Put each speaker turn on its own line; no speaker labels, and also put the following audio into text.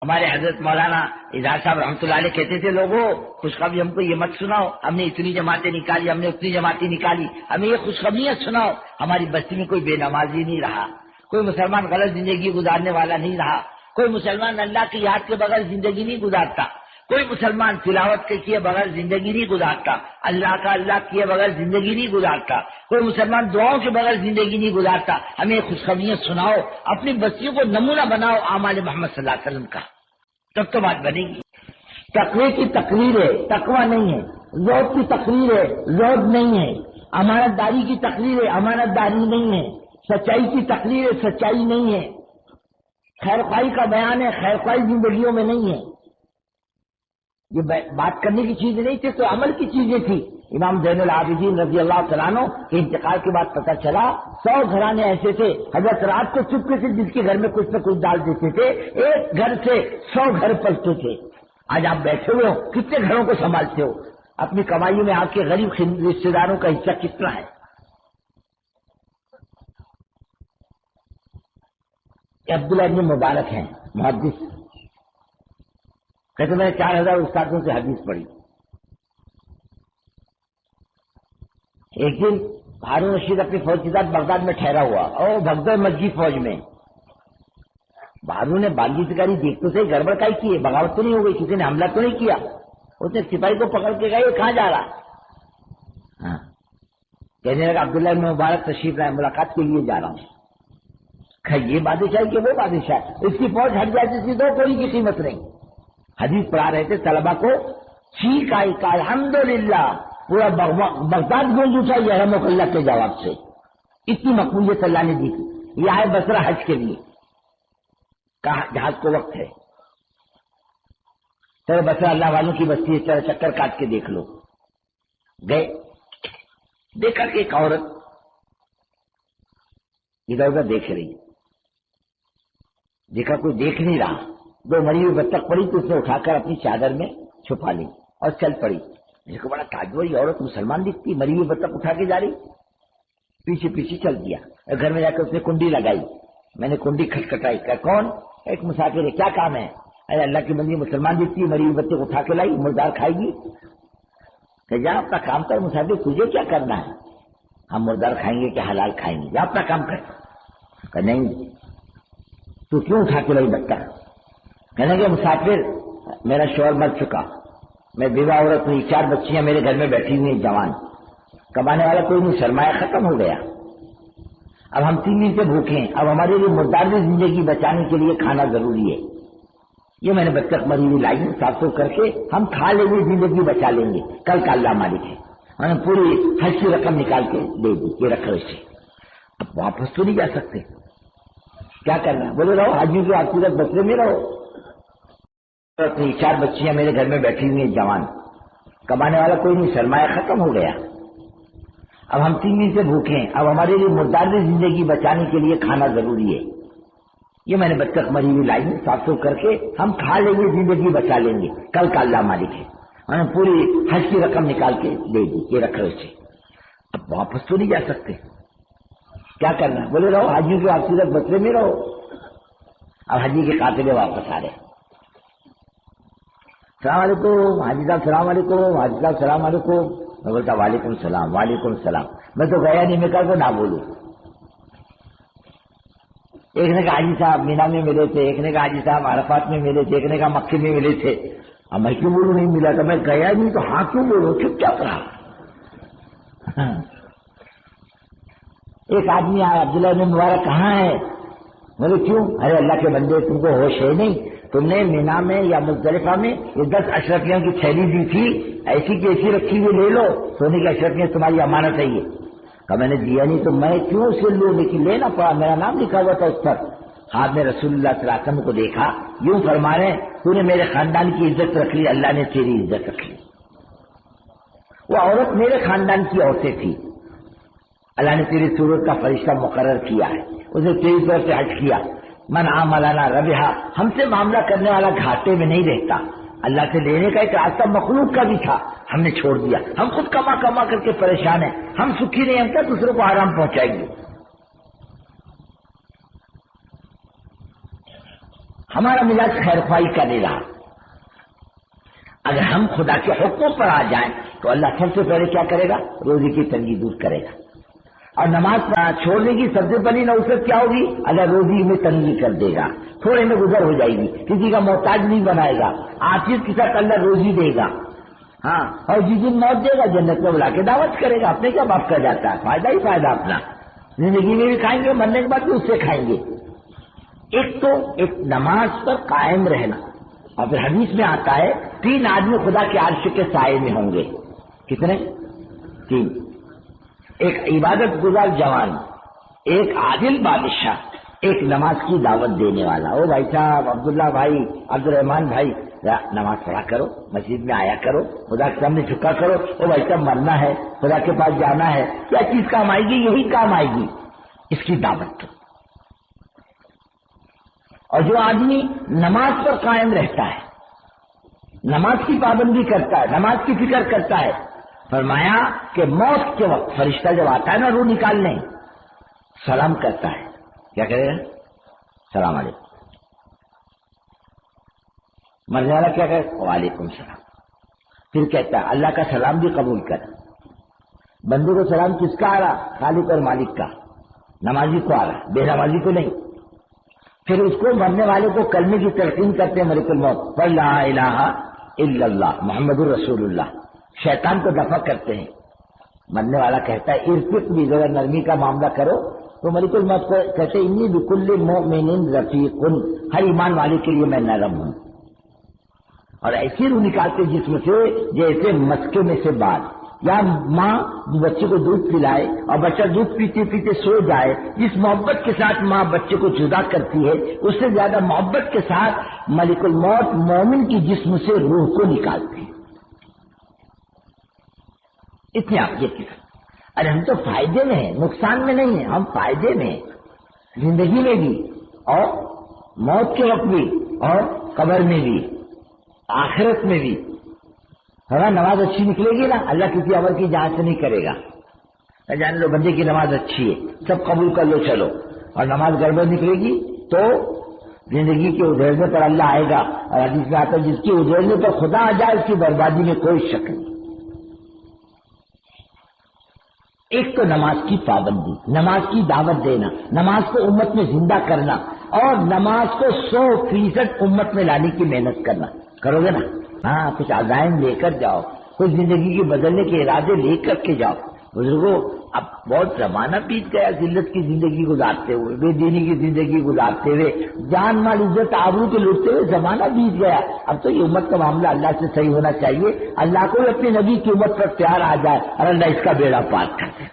ہمارے حضرت مولانا اظہار صاحب رحمۃ اللہ علیہ کہتے تھے لوگوں خوشخبری ہم کو یہ مت سناؤ، ہم نے اتنی جماعتیں نکالی، ہم نے اتنی جماعتیں نکالی، ہمیں یہ خوشخبریاں سناؤ، ہماری بستی میں کوئی بے نمازی نہیں رہا، کوئی مسلمان غلط زندگی گزارنے والا نہیں رہا، کوئی مسلمان اللہ کی یاد کے بغیر زندگی نہیں گزارتا، کوئی مسلمان تلاوت کے کیے بغیر زندگی نہیں گزارتا، اللہ کیے بغیر زندگی نہیں گزارتا، کوئی مسلمان دعاؤں کے بغیر زندگی نہیں گزارتا، ہمیں خوشخبریاں سناؤ، اپنی بستیوں کو نمونہ بناؤ اعمال محمد صلی اللہ علیہ وسلم کا، تب تو بات بنے گی۔ تقوی کی تقریر ہے، تقوی نہیں ہے، زہد کی تقریر ہے، زہد نہیں ہے، امانت داری کی تقریر ہے، امانت داری نہیں ہے، سچائی کی تقریر ہے، سچائی نہیں ہے، خیر خواہی کا بیان ہے، خیر خواہی زندگیوں میں نہیں ہے۔ یہ بات کرنے کی چیز نہیں تھی تو عمل کی چیزیں تھی۔ امام زین العابدین رضی اللہ تعالیٰ عنہ کے انتقال کے بعد پتہ چلا 100 گھرانے ایسے تھے، حضرت رات کو چپکے سے جس کے گھر میں کچھ نہ کچھ ڈال دیتے تھے، ایک گھر سے 100 گھر پلتے تھے۔ آج آپ بیٹھے ہوئے ہو، کتنے گھروں کو سنبھالتے ہو؟ اپنی کمائی میں آپ کے غریب رشتے داروں کا حصہ کتنا ہے؟ عبداللہ ابن مبارک ہیں محدث، کہتے میں نے 4000 استادوں سے حدیث پڑھی۔ ایک دن ہارون رشید اپنی فوج کے ساتھ بغداد میں ٹھہرا ہوا اور بھگدڑ مچ گئی فوج میں۔ ہارون نے باغی سکاری دیکھ تو صحیح گڑبڑ کائی کی ہے، بغاوت تو نہیں ہو گئی، کسی نے حملہ تو نہیں کیا؟ اس نے سپاہی کو پکڑ کے کہا یہ کہاں جا رہا؟ ہاں کہنے لگا عبداللہ ابن مبارک تشریف لائے، ملاقات کے لیے جا رہا ہوں۔ یہ بادشاہ کہ وہ بادشاہ، اس کی فوج ہٹ جائے جس کی 2 کوڑی کی قیمت نہیں۔ حدیث پڑھا رہے تھے طلبا کو، چیخ آئی کا الحمدللہ، پورا بغداد گونج اٹھا یرحمک اللہ کے جواب سے، اتنی مقبولیت اللہ نے دی تھی۔ یہ آئے بصرہ حج کے لیے، کہا جہاز کو وقت ہے، چلو بصرہ اللہ والوں کی بستی ہے، چلو چکر کاٹ کے دیکھ لو۔ گئے، دیکھا کہ ایک عورت ادھر ادھر دیکھ رہی، دیکھا کوئی دیکھ نہیں رہا، 2 مری ہوئی بطخ پڑی تو اس نے اٹھا کر اپنی چادر میں چھپا لی اور چل پڑی۔ مجھے کو بڑا تعجب، یہ عورت مسلمان دکھتی، مری ہوئی بطخ اٹھا کے جا رہی، پیچھے پیچھے چل دیا۔ گھر میں جا کر اس نے کنڈی لگائی، میں نے کنڈی کھٹکھٹائی، کہا کون؟ ایک مسافر ہے، کیا کام ہے؟ ارے اللہ کی بندی مسلمان دکھتی، مری ہوئی بطخ اٹھا کے لائی، مردار کھائے گی؟ کہ جا اپنا کام کر مسافر، تجھے کیا کرنا ہے؟ ہم مردار کھائیں گے کہ حلال کھائیں گے؟ جا اپنا کام کر۔ کہ نہیں، تو کیوں اٹھا کے لائی بطخ؟ کہنے کہ مسافر میرا شوہر مر چکا، میں بیوہ عورت ہوئی، 4 بچیاں میرے گھر میں بیٹھی ہوئی ہیں جوان، کمانے والا کوئی نہیں، سرمایہ ختم ہو گیا، اب ہم 3 دن سے بھوکے ہیں، اب ہمارے لیے مردار زندگی بچانے کے لیے کھانا ضروری ہے، یہ میں نے بطخ مری ہوئی لائی، صاف ستھرا کر کے ہم کھا لیں گے، زندگی بچا لیں گے، کل کا اللہ مالک ہے۔ ہم نے پوری حج کی رقم نکال کے دے دی، یہ رکھو اسے، اب واپس تو نہیں جا سکتے، کیا کرنا ہے؟ بولے رہو حاجیوں کی آپ سورت بسرے میں رہو، 4 بچیاں میرے گھر میں بیٹھی ہوئی ہیں جوان، کمانے والا کوئی نہیں، سرمایہ ختم ہو گیا، اب ہم 3 دن سے بھوکے ہیں، اب ہمارے لیے مردار زندگی بچانے کے لیے کھانا ضروری ہے، یہ میں نے بطخ مری ہوئی لائی، صاف ستھرا کر کے ہم کھا لیں گے، زندگی بچا لیں گے، کل کا اللہ مالک ہے۔ ہم نے پوری حج کی رقم نکال کے دے دی، یہ رکھو اسے، اب واپس تو نہیں جا سکتے، کیا کرنا ہے؟ بولے رہو حاجیوں کی آپ سورت بسرے میں رہو، اب حجی کے قافلے واپس آ رہے، السلام علیکم حاجی صاحب، السلام علیکم حاجی صاحب، السلام علیکم۔ میں بولتا وعلیکم السلام، وعلیکم السلام، میں تو گیا نہیں، میں کہا کو نہ بولوں۔ ایک نے کہا حاجی صاحب مینا میں ملے تھے، ایک نے کہا حاجی صاحب عرفات میں ملے تھے، ایک نے کہا مکے میں ملے تھے، اب میں کیوں بولوں نہیں ملا تھا، میں گیا نہیں تو ہاں کیوں بولوں، چپ چاپ رہا۔ ایک آدمی آیا، عبداللہ بن مبارک کہاں ہے؟ بولے کیوں؟ ارے اللہ کے بندے تم کو ہوش ہے نہیں، تم نے مینا میں یا مزدلفہ میں یہ 10 اشرفیوں کی تھیلی دی تھی، ایسی کی ایسی رکھی ہوئی لے لو، سونے کی اشرفیاں تمہاری امانت ہے یہ، کہ میں نے دیا نہیں تو میں کیوں اسے لوں، لیکن لینا پڑا، میرا نام لکھا ہوا تھا اس پر۔ ہاتھ میں رسول اللہ صلی اللہ علیہ وسلم کو دیکھا، یوں فرما رہے تو نے میرے خاندان کی عزت رکھ لی، اللہ نے تیری عزت رکھ لی۔ وہ عورت میرے خاندان کی عورتیں تھی، اللہ نے تیری صورت کا فرشتہ مقرر کیا ہے، اس نے تیری طرف سے حج کیا، من عاملنا ربحا، ہم سے معاملہ کرنے والا گھاٹے میں نہیں رہتا، اللہ سے لینے کا ایک راستہ مخلوق کا بھی تھا، ہم نے چھوڑ دیا، ہم خود کما کما کر کے پریشان ہیں، ہم سکھی نہیں، ہم کیا دوسروں کو آرام پہنچائیں گے۔ ہمارا مزاج خیر خواہی کا نہیں رہا. اگر ہم خدا کے حکموں پر آ جائیں تو اللہ سب سے پہلے کیا کرے گا؟ روزی کی تنگی دور کرے گا. اور نماز چھوڑنے کی سب سے بڑی نوبت کیا ہوگی؟ اللہ روزی میں تنگی کر دے گا، تھوڑے میں گزر ہو جائے گی، کسی کا محتاج نہیں بنائے گا، عاجز کے ساتھ اللہ روزی دے گا. ہاں، اور جس دن موت دے گا جنت میں بلا کے دعوت کرے گا. اپنے کیا باپ کر جاتا ہے؟ فائدہ ہی فائدہ اپنا. زندگی میں بھی کھائیں گے، مرنے کے بعد بھی اس سے کھائیں گے. ایک تو ایک نماز پر قائم رہنا، اور پھر حدیث میں آتا ہے 3 آدمی خدا کے عرش کے سائے میں ہوں گے. کتنے؟ 3. ایک عبادت گزار جوان، ایک عادل بادشاہ، ایک نماز کی دعوت دینے والا. او بھائی صاحب، عبداللہ بھائی، عبد الرحمان بھائی، نماز پڑھا کرو، مسجد میں آیا کرو، خدا کے سامنے جھکا کرو. او بھائی صاحب، مرنا ہے، خدا کے پاس جانا ہے، کیا چیز کام آئے گی؟ یہی کام آئے گی، اس کی دعوت. اور جو آدمی نماز پر قائم رہتا ہے، نماز کی پابندی کرتا ہے، نماز کی فکر کرتا ہے، فرمایا کہ موت کے وقت فرشتہ جب آتا ہے نا روح نکالنے، سلام کرتا ہے. کیا کرے گا؟ سلام علیکم. مرنے والا کیا کہے؟ وعلیکم السلام. پھر کہتا ہے اللہ کا سلام بھی قبول کر. بندے کو سلام کس کا آ رہا؟ خالق اور مالک کا. نمازی کو آ رہا، بے نمازی کو نہیں. پھر اس کو مرنے والے کو کلمے کی تلقین کرتے ہیں ملک الموت، قل لا الہ الا اللہ محمد الرسول اللہ. شیطان کو دفع کرتے ہیں. مرنے والا کہتا ہے ارفق بھی، ذرا نرمی کا معاملہ کرو. تو ملک الموت کو کہتے ہیں انی بکل مؤمن رفیق، ہر ایمان والے کے لیے میں نرم ہوں. اور ایسی روح نکالتے جسم سے جیسے مسکے میں سے بال. یا ماں بچے کو دودھ پلائے اور بچہ دودھ پیتے پیتے سو جائے، جس محبت کے ساتھ ماں بچے کو جدا کرتی ہے، اس سے زیادہ محبت کے ساتھ ملک الموت مومن کی جسم سے روح کو نکالتے ہیں. اتنی عافیت کے ساتھ. ارے ہم تو فائدے میں ہیں، نقصان میں نہیں ہیں. ہم فائدے میں ہیں، زندگی میں بھی اور موت کے وقت بھی اور قبر میں بھی، آخرت میں بھی. ہمارا نماز اچھی نکلے گی نا، اللہ کسی عمل کی جانچ نہیں کرے گا. جان لو بندے کی نماز اچھی ہے، سب قبول کر لو چلو. اور نماز گڑبڑ نکلے گی تو زندگی کے اجڑنے پر اللہ آئے گا. اور حدیث میں آتا ہے جس کی اجڑنے پر خدا آ جائے اس کی بربادی میں کوئی شک نہیں. ایک تو نماز کی پابندی، نماز کی دعوت دینا، نماز کو امت میں زندہ کرنا، اور نماز کو 100% امت میں لانے کی محنت کرنا. کرو گے نا؟ ہاں، کچھ عزائم لے کر جاؤ، کچھ زندگی کے بدلنے کے ارادے لے کر کے جاؤ. بزرگوں، اب بہت زمانہ بیت گیا ذلت کی زندگی گزارتے ہوئے، بے دینی کی زندگی گزارتے ہوئے، جان مال عزت آبرو کے لوٹتے ہوئے زمانہ بیت گیا. اب تو یہ امت کا معاملہ اللہ سے صحیح ہونا چاہیے. اللہ کو اپنے نبی کی امت پر پیار آ جائے اور اللہ اس کا بیڑا پار کر دے.